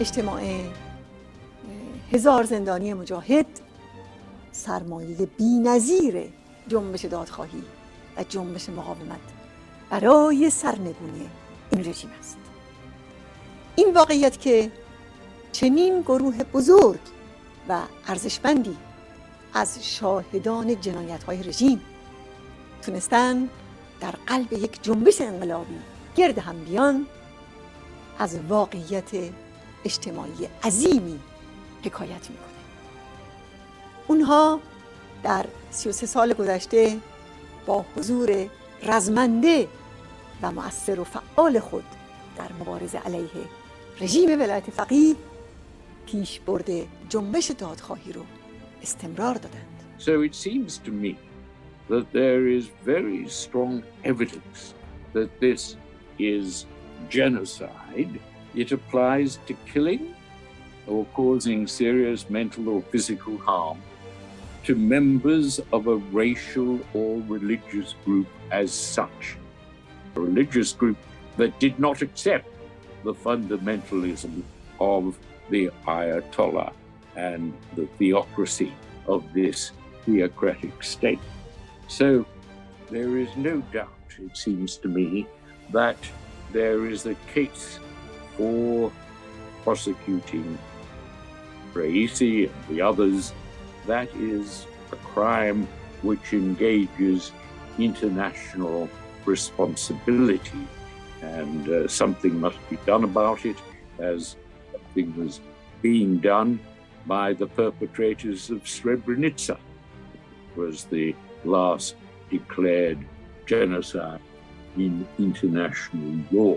اجتماع هزار زندانی مجاهد سرمایه بی‌نظیر جنبش دادخواهی و جنبش مقاومت برای سرنگونی این رژیم است. این واقعیت که چنین گروه بزرگ و ارزشمندی از شاهدان جنایت‌های رژیم تونستن در قلب یک جنبش انقلابی گرد هم بیان، از واقعیت اجتماعی عظیمی حکایت میکنه. اونها در 33 سال گذشته با حضور رزمنده و مؤثر و فعال خود در مبارزه علیه رژیم ولایت فقیه پیشبرد جنبش دادخواهی رو استمرار دادند. So it seems to me that there is very strong evidence that this is genocide. It applies to killing or causing serious mental or physical harm to members of a racial or religious group as such. A religious group that did not accept the fundamentalism of the Ayatollah and the theocracy of this theocratic state. So there is no doubt, it seems to me, that there is a case for prosecuting Raisi and the others. That is a crime which engages international responsibility, and something must be done about it, as something was being done by the perpetrators of Srebrenica. It was the last declared genocide in international law.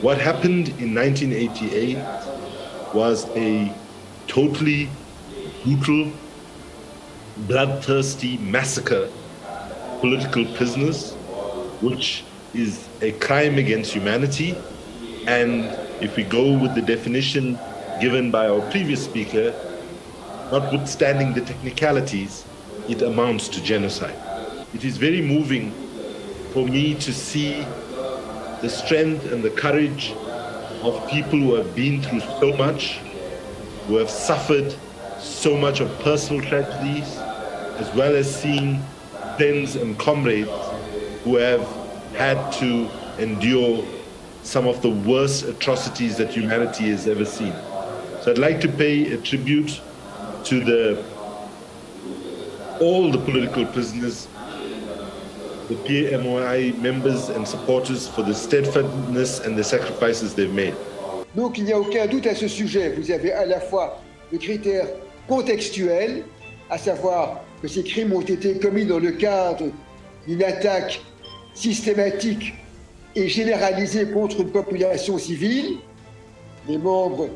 What happened in 1988 was a totally brutal, bloodthirsty massacre of political prisoners, which is a crime against humanity. And if we go with the definition given by our previous speaker, notwithstanding the technicalities, it amounts to genocide. It is very moving for me to see the strength and the courage of people who have been through so much, who have suffered so much of personal tragedies, as well as seeing friends and comrades who have had to endure some of the worst atrocities that humanity has ever seen. So I'd like to pay a tribute to all the political prisoners, the PMOI members and supporters, for the steadfastness and the sacrifices they've made. Donc il n'y a aucun doute à ce sujet. Vous avez à la fois le critère contextuel, à savoir que ces crimes ont été commis dans le cadre d'une attaque systématique et généralisée contre une population civile, les membres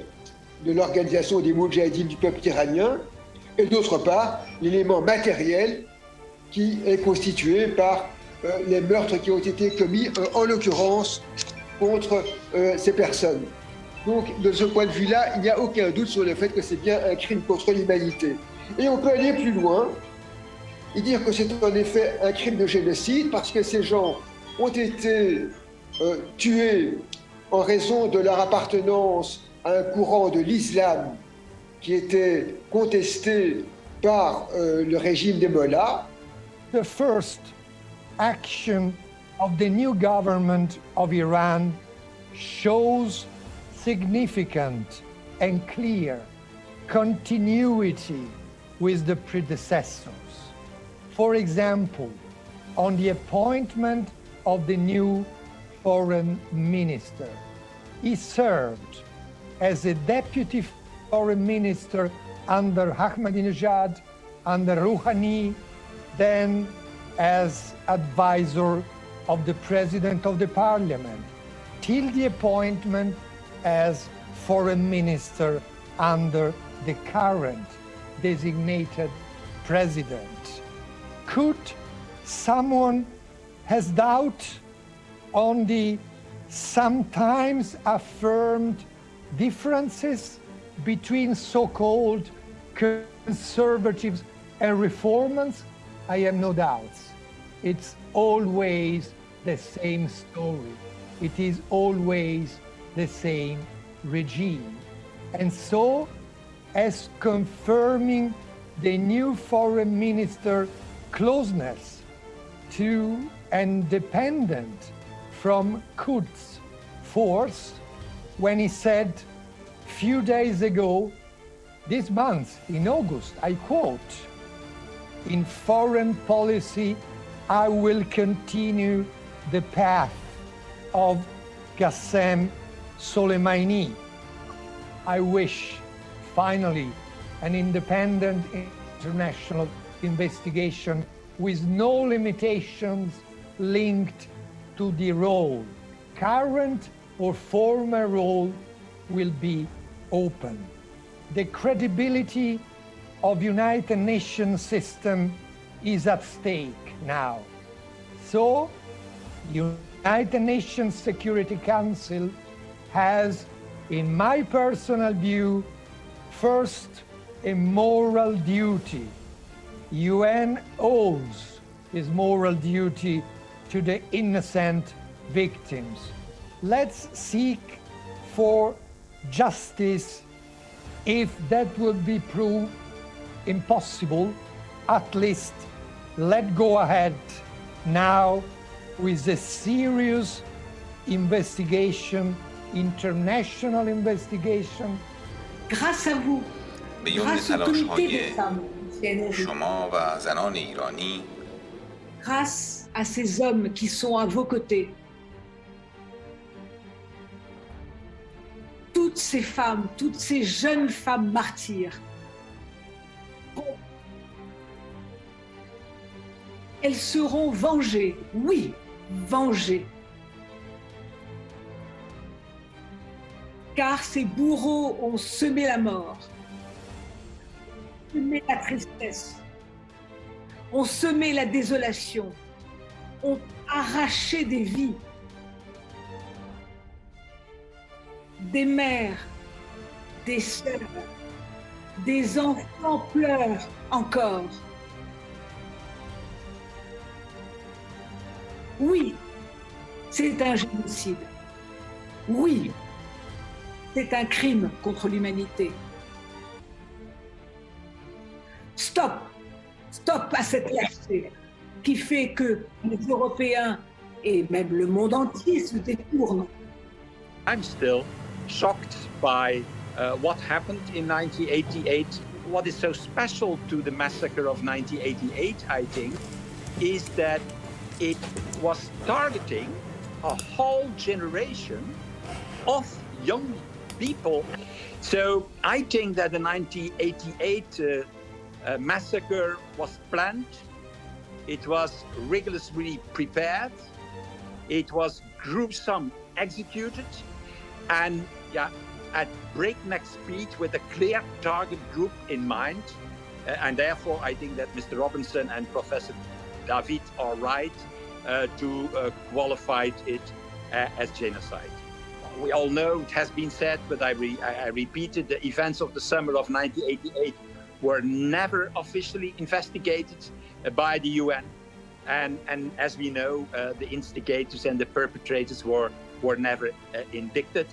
de l'organisation des Mujahedin du peuple iranien, et d'autre part, l'élément matériel qui est constitué par les meurtres qui ont été commis, en l'occurrence, contre ces personnes. Donc, de ce point de vue-là, il n'y a aucun doute sur le fait que c'est bien un crime contre l'humanité. Et on peut aller plus loin et dire que c'est en effet un crime de génocide parce que ces gens ont été tués en raison de leur appartenance à un courant de l'islam qui était contesté par le régime des Mollahs. The first action of the new government of Iran shows significant and clear continuity with the predecessors. For example, on the appointment of the new foreign minister, he served as a deputy foreign minister under Ahmadinejad, under Rouhani, then as advisor of the president of the parliament, till the appointment as foreign minister under the current designated president. Could someone has doubt on the sometimes affirmed differences between so-called conservatives and reformers? I have no doubts. It's always the same story. It is always the same regime, and so as confirming the new foreign minister closeness to and dependent from Quds force when he said few days ago, this month in August, I quote, "In foreign policy, I will continue the path of Qassem Soleimani. I wish, finally, an independent international investigation with no limitations linked to the role, current or former role, will be open. The credibility of United Nations system is at stake now. So, United Nations Security Council has, in my personal view, first, a moral duty. UN owes its moral duty to the innocent victims. Let's seek for justice. If that would be proved impossible, at least let go ahead now with a serious investigation, international investigation. Grâce à vous, grâce au comité des femmes شما و زنان ایرانی، grâce à ces hommes qui sont à vos côtés, toutes ces femmes, toutes ces jeunes femmes martyrs, elles seront vengées, oui, vengées. Car ces bourreaux ont semé la mort, semé la tristesse, ont semé la désolation, ont arraché des vies. Des mères, des sœurs, des enfants pleurent encore. Oui, c'est un génocide. Oui, c'est un crime contre l'humanité. Stop! Stop à cette lâcheté qui fait que les Européens et même le monde entier se détournent. I'm still shocked by what happened in 1988. What is so special to the massacre of 1988, I think, is that it was targeting a whole generation of young people. So I think that the 1988 massacre was planned, it was rigorously prepared, it was gruesome executed, and at breakneck speed with a clear target group in mind. And therefore, I think that Mr. Robinson and Professor David are right to qualify it as genocide. We all know it has been said, but I repeated, the events of the summer of 1988 were never officially investigated by the UN. And as we know, the instigators and the perpetrators were never indicted.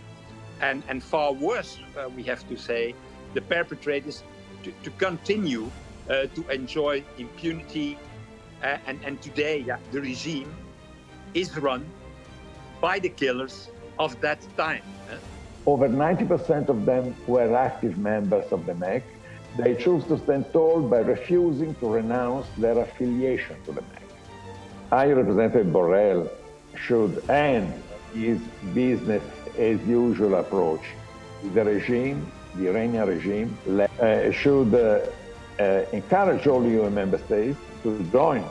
And far worse, we have to say, the perpetrators to continue to enjoy impunity. And today, the regime is run by the killers of that time. Over 90% of them were active members of the MEC. They chose to stand tall by refusing to renounce their affiliation to the MEC. High Representative Borrell should end his business as usual approach. The regime, the Iranian regime, should encourage all UN member states to join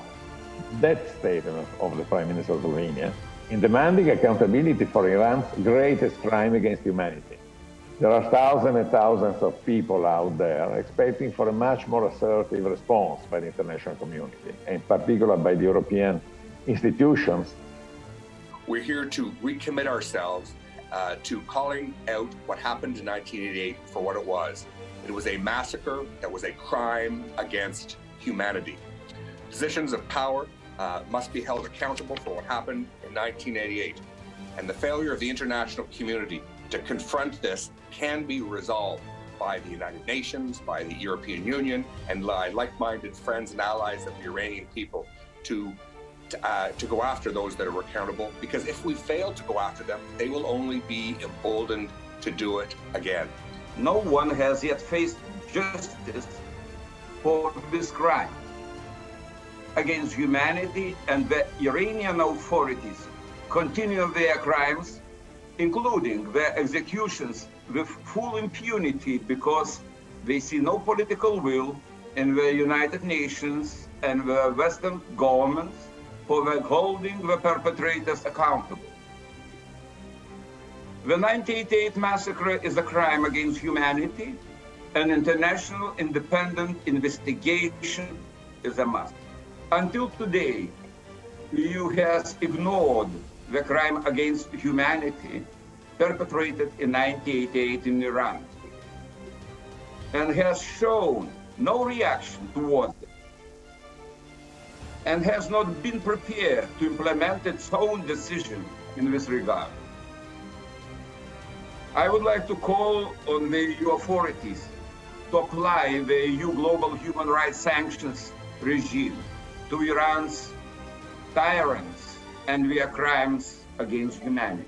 that statement of the Prime Minister of Slovenia in demanding accountability for Iran's greatest crime against humanity. There are thousands and thousands of people out there expecting for a much more assertive response by the international community, in particular by the European institutions. We're here to recommit ourselves to calling out what happened in 1988 for what it was. It was a massacre that was a crime against humanity. Positions of power must be held accountable for what happened in 1988. And the failure of the international community to confront this can be resolved by the United Nations, by the European Union, and like-minded friends and allies of the Iranian people to go after those that are accountable. Because if we fail to go after them, they will only be emboldened to do it again. No one has yet faced justice for this crime against humanity, and the Iranian authorities continue their crimes, including their executions, with full impunity because they see no political will in the United Nations and the Western governments for holding the perpetrators accountable. The 1988 massacre is a crime against humanity. An international independent investigation is a must. Until today, the EU has ignored the crime against humanity perpetrated in 1988 in Iran and has shown no reaction towards it and has not been prepared to implement its own decision in this regard. I would like to call on the EU authorities to apply the EU global human rights sanctions regime to Iran's tyrants and their crimes against humanity.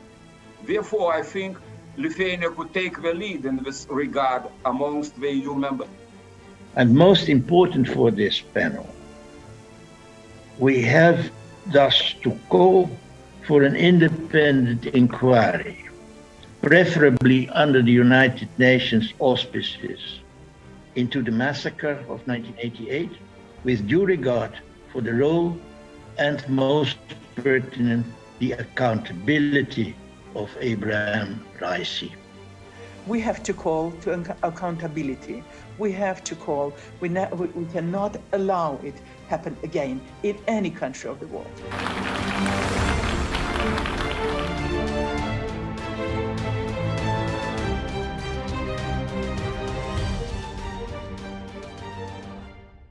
Therefore, I think Lithuania could take the lead in this regard amongst the EU members. And most important for this panel, we have thus to call for an independent inquiry, preferably under the United Nations auspices, into the massacre of 1988, with due regard for the role and, most pertinent, the accountability of Abraham Raisi. We have to call to accountability. We have to call, we cannot allow it happen again in any country of the world.